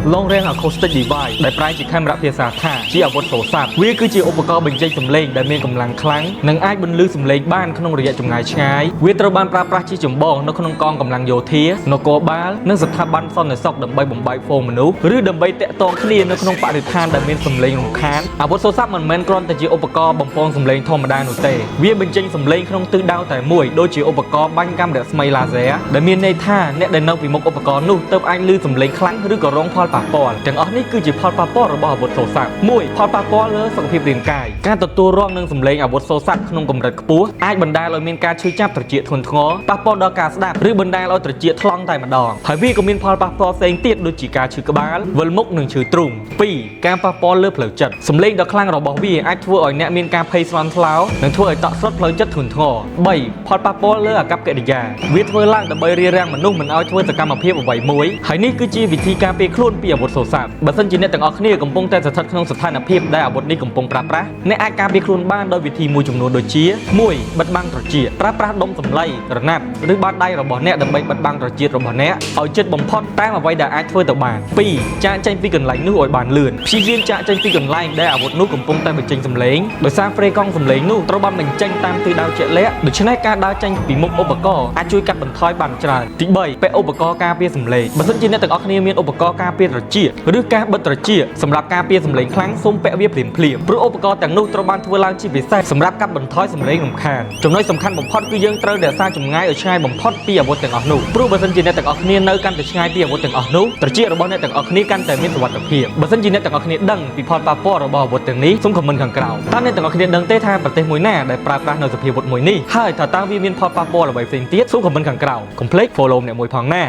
Long range acoustic device ដែលប្រើជាកាមេរ៉ាភាសាថាជាអាវុធទោស័ព្ទវាគឺជាឧបករណ៍បញ្ចេញសំឡេងដែលមានកម្លាំងខ្លាំងនិងអាចបន្លឺសំឡេងបានក្នុងរយៈចម្ងាយឆ្ងាយវាត្រូវបានប្រើប្រាស់ជាចម្បងនៅក្នុងកងកម្លាំងយោធានគរបាលនិងស្ថាប័នសន្តិសុខដើម្បីបំបែកហ្វូងមនុស្សឬដើម្បីតាក់ទងគ្នានៅក្នុងបរិស្ថានដែលមានសំឡេងរំខានអាវុធទោស័ព្ទមិនមែនគ្រាន់តែជាឧបករណ៍បំពងសំឡេងធម្មតានោះទេវាបញ្ចេញសំឡេងក្នុងទិសដៅតែមួយដូចជាឧបករណ៍បាញ់កាំរស្មីឡាស៊ែរដែលមានន័យថាអ្នកដែលនៅពីមុខឧបករណ៍នោះទើបអាចឮសំឡេងខ្លាំងឬក៏រងផលប៉ះពាល់ទាំងអស់នេះគឺជាផលប៉ះពាល់របស់អាវុធទោស័ព្ទ1ផលប៉ះពាល់លើសុខភាពរាងកាយការទទួលរងនឹងសំឡេងអាវុធទោស័ព្ទក្នុងកម្រិតខ្ពស់អាចបណ្ដាលឲ្យមានការឈឺចាប់ត្រចៀកធ្ងន់ធ្ងរប៉ះពាល់ដល់ការស្ដាប់ឬបណ្ដាលឲ្យត្រចៀកថ្លង់តែម្ដងហើយវាក៏មានផលប៉ះពាល់ផ្សេងទៀតដូចជាការឈឺក្បាលវិលមុខនិងឈឺទ្រូង2ការប៉ះពាល់លើផ្លូវចិត្តសំឡេងដ៏ខ្លាំងរបស់វាអាចធ្វើឲ្យអ្នកមានការភ័យស្លន់ស្លោនិងធ្វើឲ្យតក់ស្លុតផ្លូវចិត្តធ្ងន់ធ្ងរ3ផលប៉ះពាល់លើអាកប្បកិរិយាវាធ្វើឡើងដើម្បីរារាំងមនុស្សមិនឲ្យធ្វើសកម្មភាពអ្វីមួយហើយនេះគឺជាវិធីការពារខ្លួនពីអាវុធទោស័ព្ទបើសិនជាអ្នកទាំងអស់គ្នាកំពុងតែស្ថិតក្នុងស្ថានភាពដែលអាវុធនេះកំពុងប្រើប្រាស់អ្នកអាចការពារខ្លួនបានដោយវិធីមួយចំនួនដូចជា1បិទបាំងត្រចៀកប្រើប្រាស់ដុំសម្លៃក្រណាត់ឬបាតដៃរបស់អ្នកដើម្បីបិទបាំងត្រចៀករបស់អ្នកឲ្យជិតបំផុតតាមអ្វីដែលអាចធ្វើទៅបាន2ចាកចេញពីកន្លែងនោះឲ្យបានលឿនព្យាយាមចាកចេញពីកន្លែងដែលអាវុធនោះកំពុងតែបញ្ចេញសំឡេងដោយសារហ្វ្រេកង់សំឡេងនោះត្រូវបានបញ្ចេញតាមទិសដៅជាក់លាក់ដូច្នេះការដើរចេញពីមុខឧបករណ៍អាចជួយកាត់បន្ថយបានច្រើនទី3ពាក់ឧបករណ៍ការពារសំឡេងបើសិនជាអ្នកទាំងអស់គ្នាមានឧបករណ៍ការពារត្រចៀកឬការបិទត្រចៀកសម្រាប់ការពារសំឡេងខ្លាំងសូមពាក់វាភ្លាមៗព្រោះឧបករណ៍ទាំងនោះត្រូវបានធ្វើឡើងជាពិសេសសម្រាប់កាត់បន្ថយសំឡេងរំខានចំណុចសំខាន់បំផុតគឺយើងត្រូវរក្សាចម្ងាយឲ្យឆ្ងាយបំផុតពីអាវុធទាំងអស់នោះព្រោះបើសិនជាអ្នកទាំងអស់គ្នានៅកាន់តែឆ្ងាយពីអាវុធទាំងអស់នោះត្រចៀករបស់អ្នកទាំងអស់គ្នាកាន់តែមានសុវត្ថិភាពបើសិនជាអ្នកទាំងអស់គ្នាដឹងពីផលប៉ះពាល់របស់អាវុធទាំងនេះសូមខមមិនខាងក្រោមតើអ្នកទាំងអស់គ្នាដឹងទេថាប្រទេសមួយណាដែលប្រើប្រាស់នៅសភាវុធមួយនេះហើយតើវាមានផលប៉ះពាល់អ្វីផ្សេងទៀតសូមខមមិនខាងក្រោមកុំភ្លេច follow អ្នកមួយផងណា